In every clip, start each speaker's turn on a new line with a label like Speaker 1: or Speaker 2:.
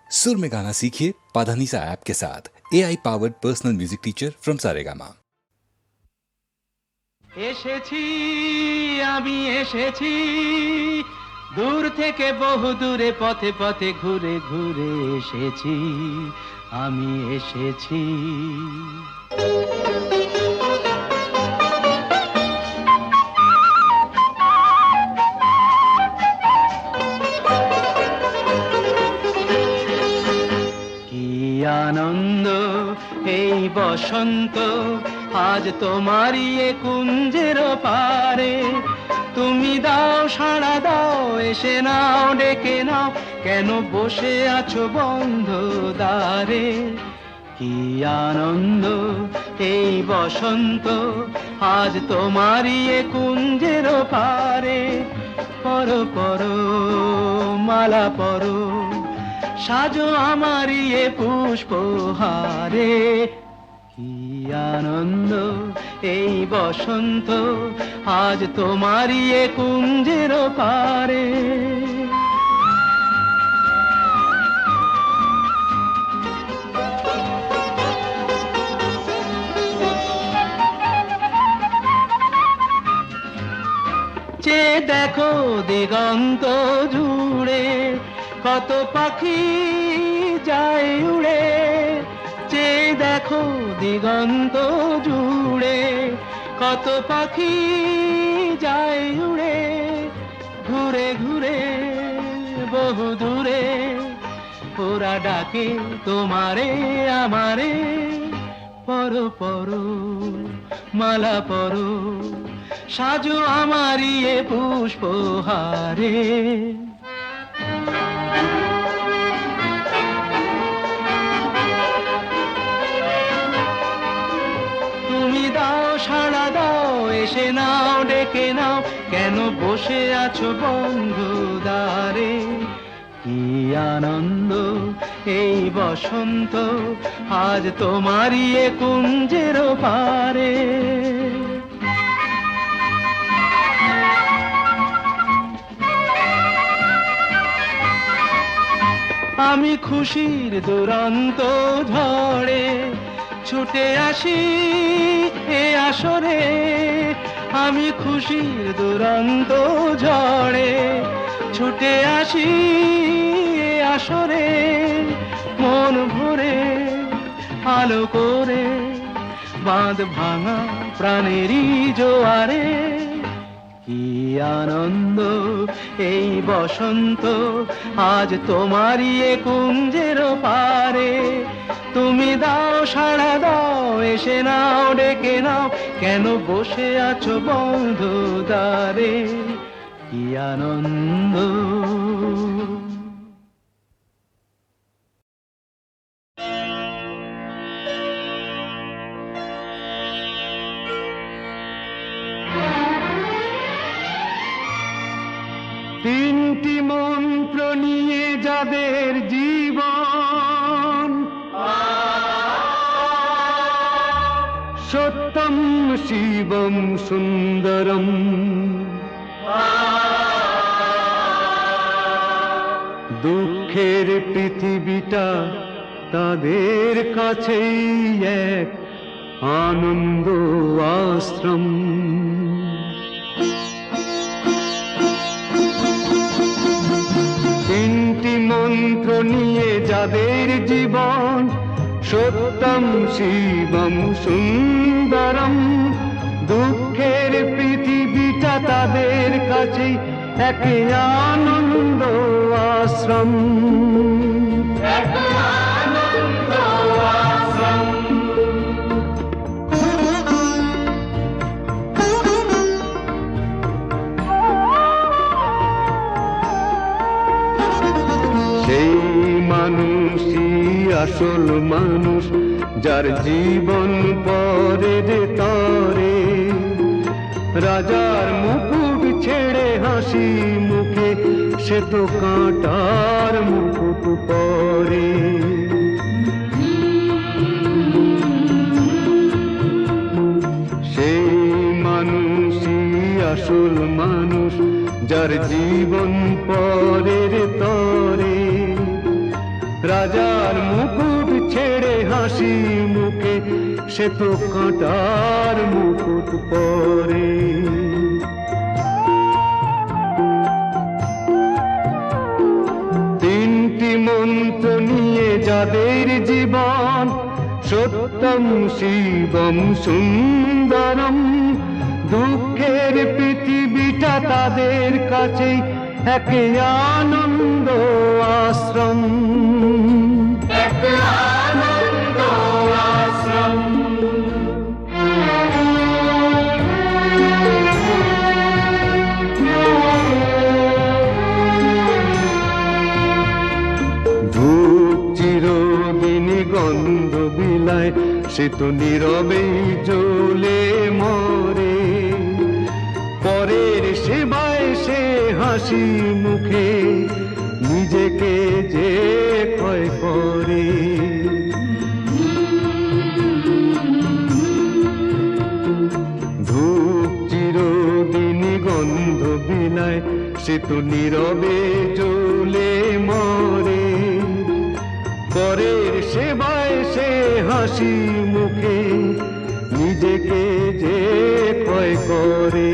Speaker 1: सुर में गाना सीखिए पाधानीसा ऐप के साथ। AI powered personal music teacher from Saregama.
Speaker 2: এসেছি আমি এসেছি দূর থেকে বহু দূরে পথে পথে ঘুরে ঘুরে এসেছি আমি এসেছি। কি আনন্দ এই বসন্ত আজ তোমারই এ কুঞ্জের পারে, তুমি দাও সাড়া দাও এসে নাও ডেকে নাও, কেন বসে আছো বন্ধ দ্বারে। কি আনন্দ এই বসন্ত আজ তোমারই এ কুঞ্জের পারে, পরো পরো মালা পরো সাজো আমারই এ পুষ্পহারে। কি আনন্দ এই বসন্ত আজ তোমারই এ কুঞ্জের পারে। চে দেখো দিগন্ত জুড়ে কত পাখি যায় উড়ে, চে দেখো দিগন্ত জুড়ে কত পাখি যায় উড়ে, ঘুরে ঘুরে বহু দূরে ওরা ডাকে তোমারে আমারে, পরো পরো মালা পরো সাজো আমারই এ পুষ্পহারে। তুমি দাও সাড়া দাও এসে নাও ডেকে নাও, কেন বসে আছো বন্ধু দ্বারে। কি আনন্দ এই বসন্ত আজ তোমারই এ কুঞ্জের পারে। আমি খুশির দুরন্ত ঝড়ে ছুটে আসি এ আসরে, আমি খুশির দুরন্ত ঝড়ে ছুটে আসি এ আসরে, মন ভরে আলো করে বাঁধ ভাঙা প্রাণেরই জোয়ারে। কি আনন্দ এই বসন্ত আজ তোমারই এ কুঞ্জের পারে, তুমি দাও সাড়া দাও এসে নাও ডেকে নাও, কেন বসে আছো বন্ধু দ্বারে। কি আনন্দ। তিনটি মন্ত্র নিয়ে যাদের জীবন, সত্যম শিবম সুন্দরম, দুঃখের পৃথিবীটা তাদের কাছেই এক আনন্দ আশ্রম। তিনটি মন্ত্র নিয়ে যাদের জীবন, সত্যম শিবম সুন্দরম, দুঃখের পৃথিবীটা তাদের কাছে এক আনন্দ আশ্রম। সেই মানুষই আসল মানুষ, যার জীবন পরের তরে, রাজার মুকুট ছেড়ে হাসি মুখে সে তো কাঁটার মুকুট পরে। সেই মানুষই আসল মানুষ, যার জীবন পরের তরে, রাজার মুকুট ছেড়ে হাসি মুখে সে তো কাঁটার মুকুট পরে। তিনটি মন্ত্র নিয়ে যাদের জীবন, সত্যম শিবম সুন্দরম, দুঃখের পৃথিবীটা তাদের কাছে এক আনন্দ আশ্রম, এক আনন্দ আশ্রম। ধূপ চিরদিনই গন্ধ বিলায়, সে তো নীরবেই জ্বলে মরে। পরের সেবায় সে হাসি মুখে নিজেকে যে ক্ষয় করে। ধূপ চিরদিনই গন্ধ বিলায়, সে তো নীরবে জ্বলে মরে। পরের সেবায় সে হাসি মুখে নিজেকে যে ক্ষয় করে।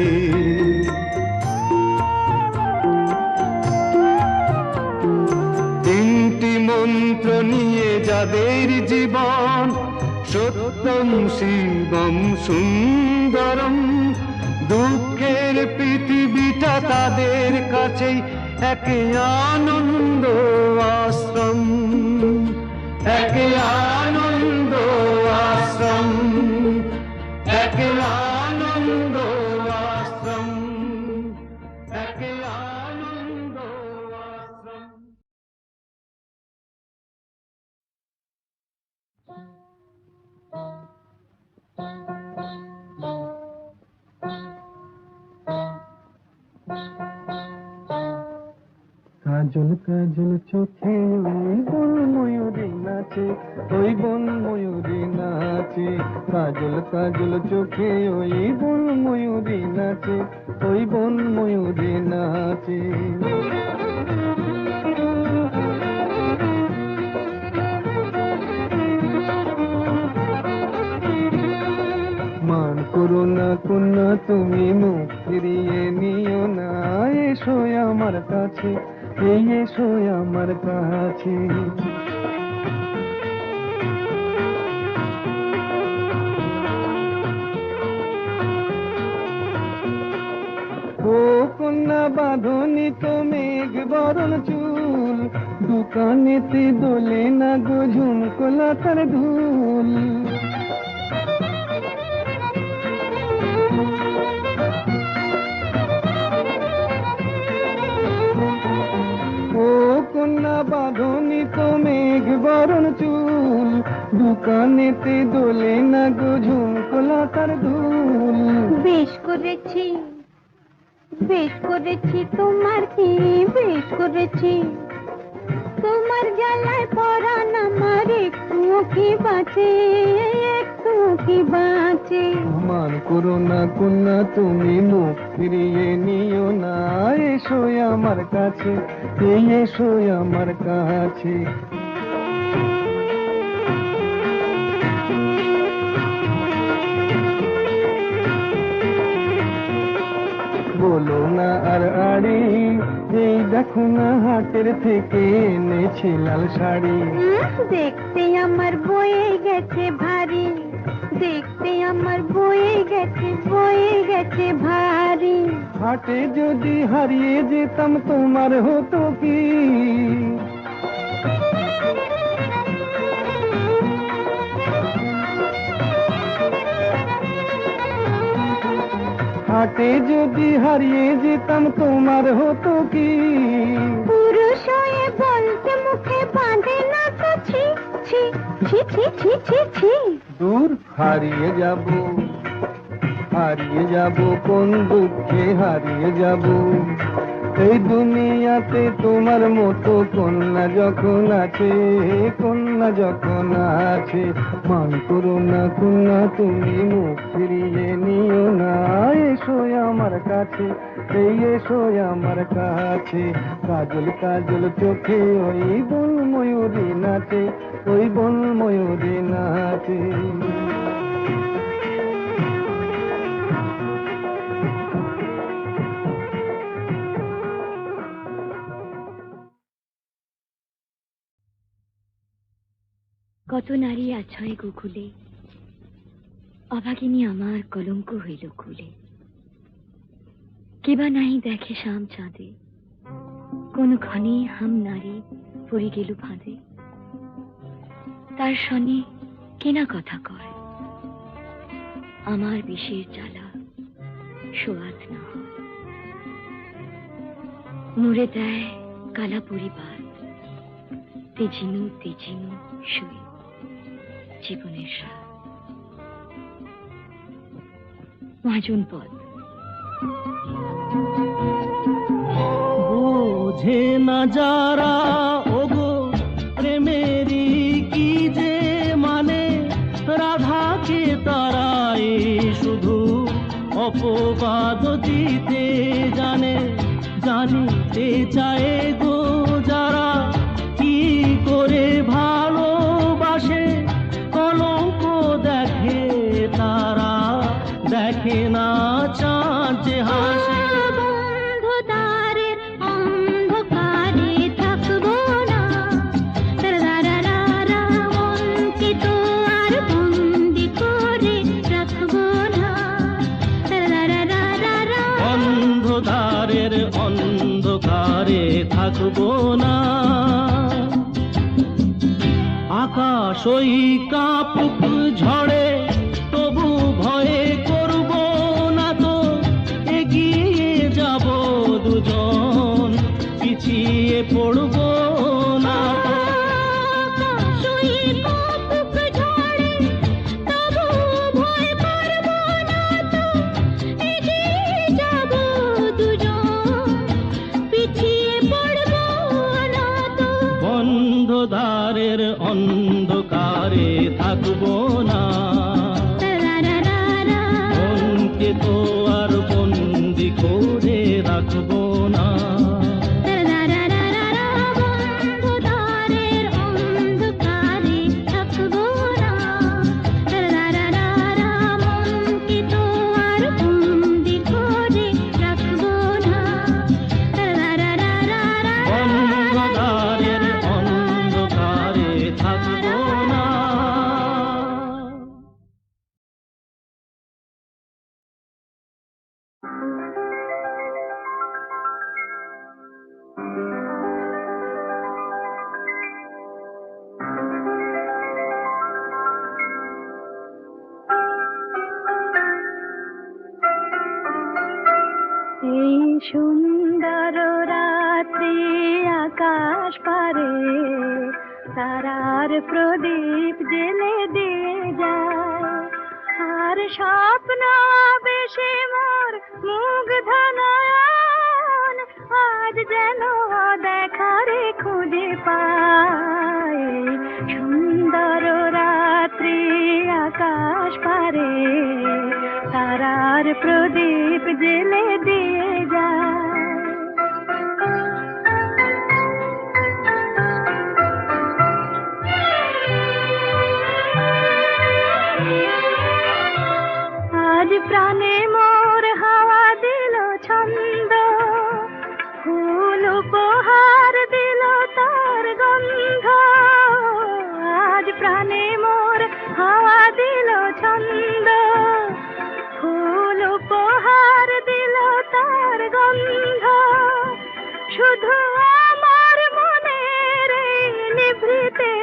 Speaker 2: তিনটি মন্ত্র নিয়ে যাদের জীবন, সত্যম শিবম সুন্দরম, দুঃখের পৃথিবীটা তাদের কাছেই এক আনন্দ আশ্রম, এক আনন্দ আশ্রম, এক আনন্দ আশ্রম, এক আনন্দ আশ্রম।
Speaker 3: কাজল কাজল চোখে ওই বন ময়ূরী নাচে, ওই বন ময়ূরী নাচে। কাজল কাজল চোখে ওই বন ময়ূরী নাচে, ওই বন ময়ূরী নাচে। মান করো না কন্যা তুমি, মুখ ফিরিয়ে নিও না, এসো আমার কাছে, এই এসো আমার কাছে। ও কন্যা বাঁধনি তো মেঘ বরণ চুল, দোকানেতে দোলে না গো ঝুমকো লতার ধুল। ও কন্যা বাঁধনি তো মেঘ বরণ চুল, দোকানেতে দোলে না গো ঝুমকো লতার ধুল।
Speaker 4: বেশ করেছি, বেশ করেছি, তোমার কি বেশ করেছি। তোমার জ্বালায় পরাণ আমার একটুও কি বাঁচে, একটুও কি বাঁচে।
Speaker 3: মান করো না কন্যা তুমি, মুখ ফিরিয়ে নিও না, এসো আমার কাছে, এই এসো আমার কাছে। বলো না আর আড়ি, এই দেখো না হাটের থেকে এনেছি লাল শাড়ি।
Speaker 4: দেখতে আমার বয়ে গেছে ভারী, দেখতে আমার বয়ে গেছে, বয়ে গেছে ভারী।
Speaker 3: হাটে যদি হারিয়ে যেতাম তোমার হতো কি? হাটে যদি হারিয়ে যেতাম তোমার হতো কি?
Speaker 4: পুরুষ হয়ে বলতে মুখে বাঁধে না তো ছি ছি ছি ছি ছি ছি ছি।
Speaker 3: দূর হারিয়ে যাব, হারিয়ে যাব কোন দুঃখে হারিয়ে যাব। এই দুনিয়াতে তোমার মতো কন্যা যখন আছে, কন্যা যখন আছে। মান করো না কন্যা তুমি, মুখ ফিরিয়ে নিও না, এসো আমার কাছে, এই এসো আমার কাছে। কাজল কাজল চোখে ওই বন ময়ূরী নাচে, ওই বন ময়ূরী নাচে।
Speaker 5: কত নারী আছয় গোকুলে, অভাগিনী আমার কলঙ্ক হইল কুলে। কেবা নাহি দেখে শাম চাঁদে, কোন ক্ষণে হাম নারী পড়ি গেল ফাঁদে। তার শনে কেনা কথা কয়, আমার বিষের জ্বালা সোয়াদ না হয়। মুড়ে দেয় কালা পরিবার, তেজিনু তেজিনু শুয়ে জীবনের সার। মহাজন পদ।
Speaker 6: বোঝে না যারা ওগো প্রেমেরই কি যে মানে, রাধাকে তারাই শুধু অপবাদ দিতে জানে। জানিতে চায় গো যারা কি করে ভালোবাসে, কলঙ্ক দেখে তারা, দেখে না চাঁদ যে হাসে। অন্ধকারের অন্ধকারে থাকবো না, আকাশ ওই কাঁপুক ঝড়ে তবু ভয়ে করব না তো। এগিয়ে যাব দুজন, পিছিয়ে পড়ব না তো। অন্ধকারের অন্ধকারে থাকবো না, মনকে তো আর বন্দি করে রাখবো না।
Speaker 4: এই সুন্দর রাত্রি আকাশ পারে তারার প্রদীপ জেলে দিয়ে যায়, আর স্বপ্ন বেশি মোর মুগ্ধ নয়ন আজ যেন দেখারে খুঁজে পায়। সুন্দর রাত্রি আকাশ পারে তারার প্রদীপ জেলে দিয়ে যায়। আজ প্রাণে মোর হাওয়া দিল ছন্দ, ফুল উপহার দিল তার গন্ধ। আজ প্রাণে মোর হাওয়া দিল ছন্দ, ফুল উপহার দিল তার গন্ধ। শুধু আমার মনের নিভৃতে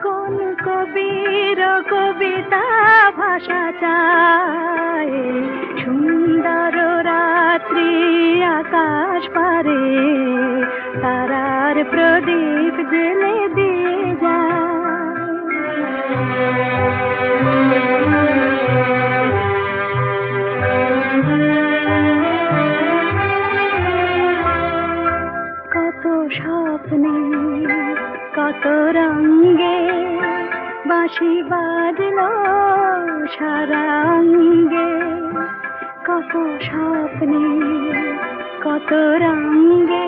Speaker 4: কোন কবির কবিতা ভাষা চায়। সুন্দর রাত্রি আকাশ পারে তারার প্রদীপ জেলে দিয়ে কত স্বপ্নে কত রঙে বাঁশি বাজলো সারা অঙ্গে, কত স্বপ্নে কত রঙে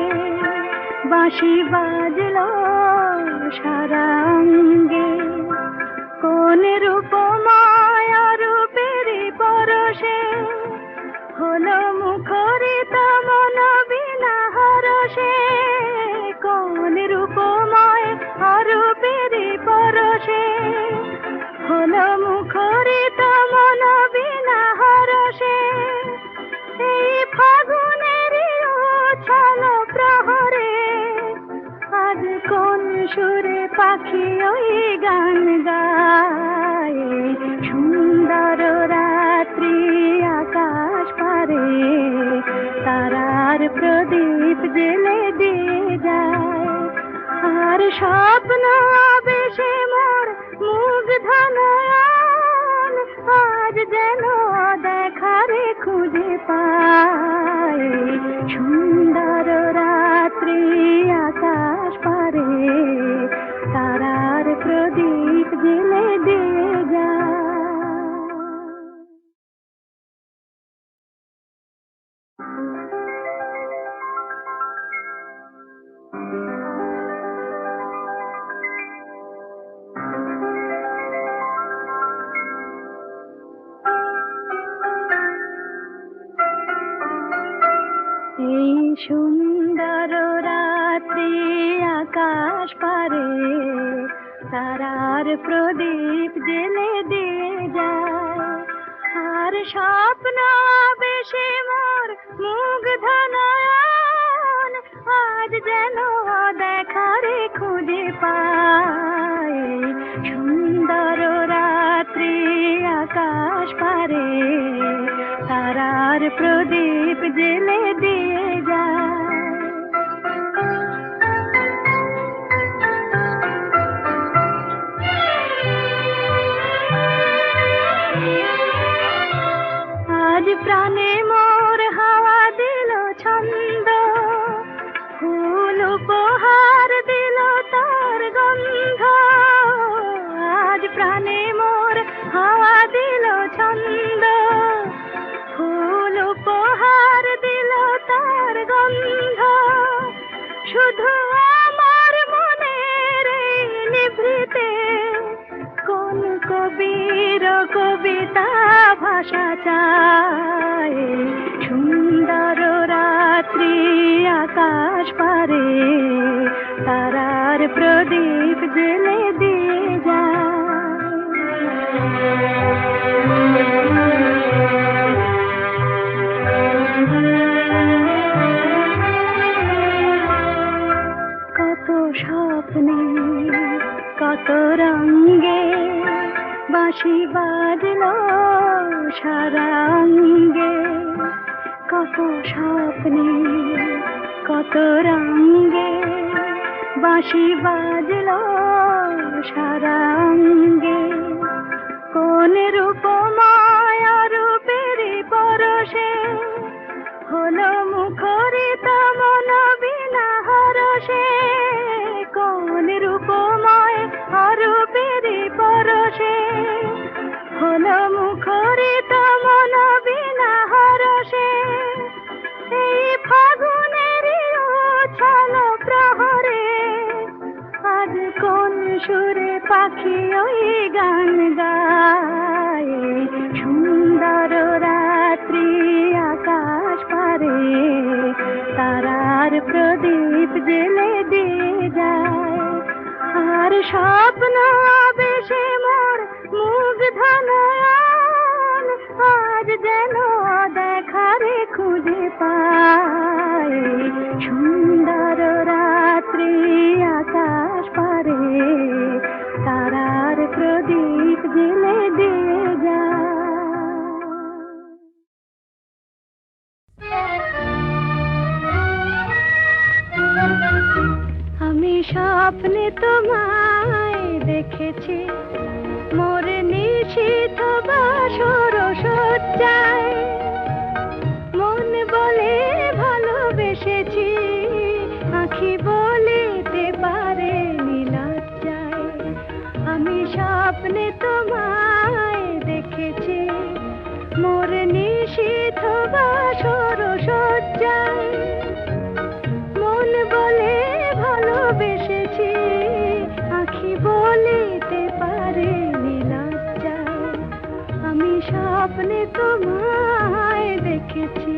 Speaker 4: বাঁশি বাজলো সারা অঙ্গে, কোন রূপময় রূপের পরশে হলো মুখরিত মন বিনা হরষে, কোন রূপময় রূপের পরশে হলো মুখরিত মন বিনা হরষে, এই ফাগুনের উছল প্রহরে আজ কোন সুরে পাখি ওই গান গায়, সুন্দর রাত্রি আকাশ পারে তারার প্রদীপ জেলে দিয়ে যায়, আর স্বপ্ন বেশে মোর মুগ্ধ নয়ন আজ যেন দেখারে খুঁজে পায়, সুন্দর রাত্রি আকাশ পারে তারার প্রদীপ জেলে দিয়ে যায়। এই সুন্দর রাত্রি আকাশ পারে তারার প্রদীপ জেলে দিয়ে যায়, আর স্বপ্ন বেশে মোর মুগ্ধ নয়ন আজ যেন দেখারে খুঁজে পায়, সুন্দর রাত্রি আকাশ পারে তারার প্রদীপ জেলে দিয়ে যায়। আজ প্রাণে মোর হাওয়া দিল ছন্দ, ফুল উপহার দিল তার গন্ধ, আজ প্রাণে মোর হাওয়া দিল ছন্দ, ফুল উপহার দিল তার গন্ধ, শুধু আমার মনের নিভৃতে কোন কবির কবিতা ভাষা চায়, সুন্দর রাত্রি আকাশ পারে তারার প্রদীপ জেলে দিয়ে যায়। কত স্বপ্নে কত রঙে বাঁশি বাজলো সারা অঙ্গে, কত স্বপ্নে কত রঙে বাঁশি বাজলো সারা অঙ্গে, কোন রূপময় রূপের পরশে হলো মুখরিত মন বিনা হরষে, কোন রূপময় রূপের পরশে হলো মুখরিত মন বিনা হরষে, এই ফাগুনের উছল প্রহরে আজ কোন সুরে পাখি ওই গান গায়, সুন্দর রাত্রি আকাশ পারে তারার প্রদীপ জেলে দিয়ে যায়, আর স্বপ্ন বেশে মোর মুগ্ধ নয়ন আজ যেন দেখারে খুঁজে পায়, সুন্দর রাত্রি আকাশ পারে তারার প্রদীপ জেলে দিয়ে যায়। আমি স্বপ্নে তোমায় দেখেছি মোর নিশীথ বাসর সজ্জায়, মন বলে ভালোবেসেছি আঁখি বলিতে পারে নীলজ্জায়, আমি স্বপ্নে তোমায় দেখেছি মোর নিশীথ স্বপ্নে তোমায় দেখেছি।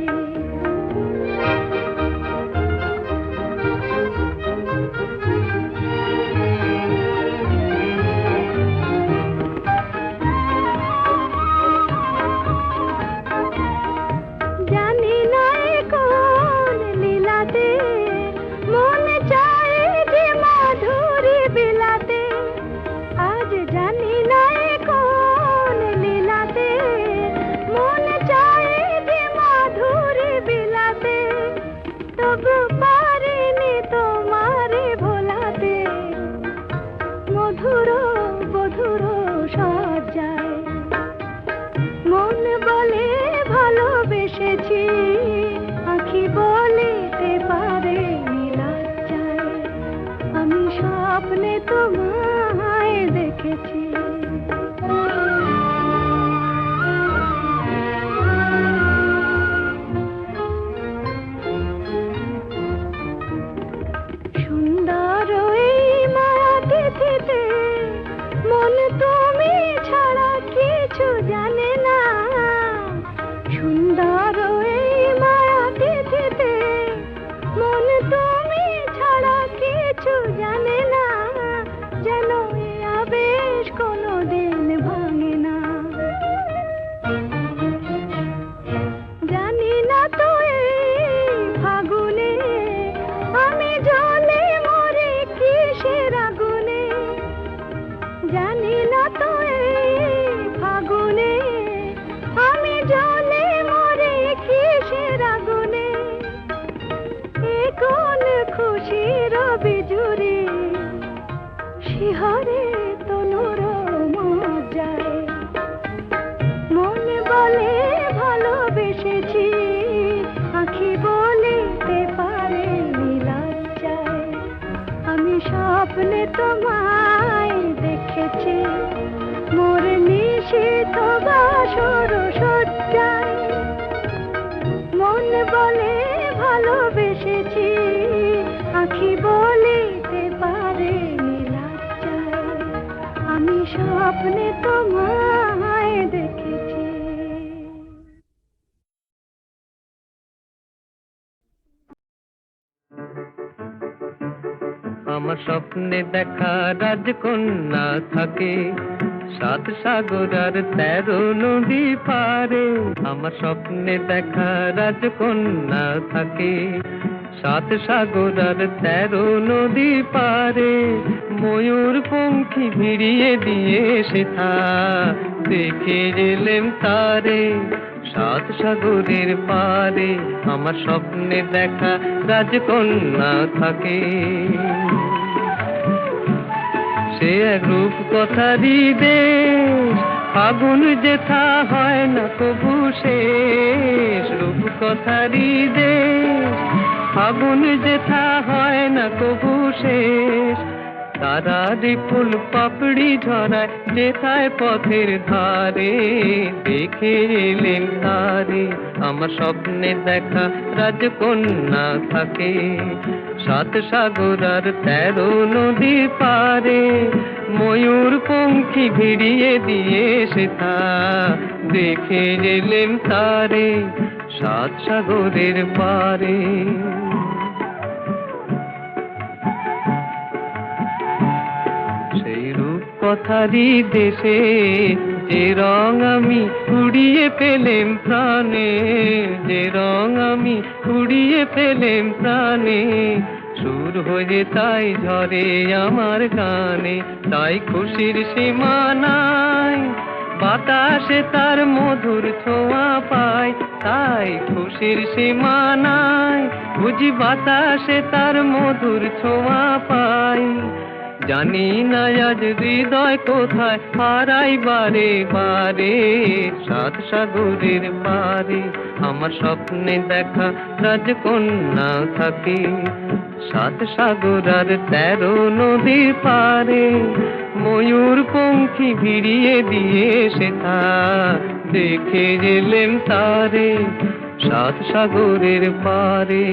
Speaker 4: জানি না এ কোন লীলাতে মন চায় যে মাধুরী বিলাতে, আজ জানি না এ কোন লীলাতে মন চায় যে মাধুরী বিলাতে, তবু পারিনি তোমারে ভোলাতে, মধুর মধুর সজ্জায় মন বলে ভালোবেসেছি, আঁখি বলিতে পারে লজ্জায় আমি স্বপ্নে তোমায় দেখেছি। সুন্দর এই মায়াতিথিতে মন তুমি ছাড়া কিছু জানে না, সুন্দর এই মায়াতিথিতে মন তুমি ছাড়া কিছু জানে না, যেন এ আবেশ কোনোদিন ভাঙে না। জানি না তো এই ফাগুনে আমি জ্বলে মরে কিসের আগুনে, জানি না তো এই ফাগুনে আমি জ্বলে মরে কিসের আগুনে, এ কোন খুশির বিজুরি শিহরে তনুর মজ্জায়, মন বলে ভালোবেসেছি, আঁখি বলিতে পারে লজ্জায় আমি স্বপ্নে তোমায় দেখেছি, মোর নিশীথ বাসর সজ্জায় মন বলে ভালোবেসেছি, আঁখি বলিতে পারে লজ্জায় আমি স্বপ্নে তোমায় দেখেছি।
Speaker 3: আমার স্বপ্নে দেখা রাজকন্যা থাকে 7 সাগর আর 13 নদী পারে, আমার স্বপ্নে দেখা রাজকন্যা থাকে 7 সাগর আর 13 নদী পারে, ময়ূর পঙ্খী ভিড়িয়ে দিয়ে সেথা দেখে এলেম তারে 7 সাগরের পারে, আমার স্বপ্নে দেখা রাজকন্যা থাকে। সে এক রূপ কথারই দেশ, ফাগুন যেথা হয় না কবু শেষ, রূপ কথারই দেশ, ফাগুন যেথা হয় না কবু শেষ, তারারি ফুল পাপড়ি ঝরায় যেথায় পথের ধারে, দেখে এলেন তারে আমার স্বপ্নে দেখা রাজকন্যা থাকে 7 সাগর আর 13 নদী পারে, ময়ূর পঙ্খী ভিড়িয়ে দিয়ে সেথা দেখে এলেন তারে 7 সাগরের পারে। সেই রূপ কথারই দেশে যে রং আমি উড়িয়ে পেলেম প্রাণে, যে রং আমি উড়িয়ে পেলেম প্রাণে, সুর হয়ে তাই ঝরে আমার গানে, তাই খুশির সীমা নাই, বাতাসে তার মধুর ছোঁয়া পায়, তাই খুশির সীমা নাই, বুঝি বাতাসে তার মধুর ছোঁয়া পায়, জানি না আজ হৃদয় কোথায় হারাই বারে বারে 7 সাগরের পারে, আমার স্বপ্নে দেখা রাজকন্যা থাকে 7 সাগর আর 13 নদী পারে, ময়ূর পঙ্খী ভিড়িয়ে দিয়ে সেথা দেখে এলেম তারে 7 সাগরের পারে।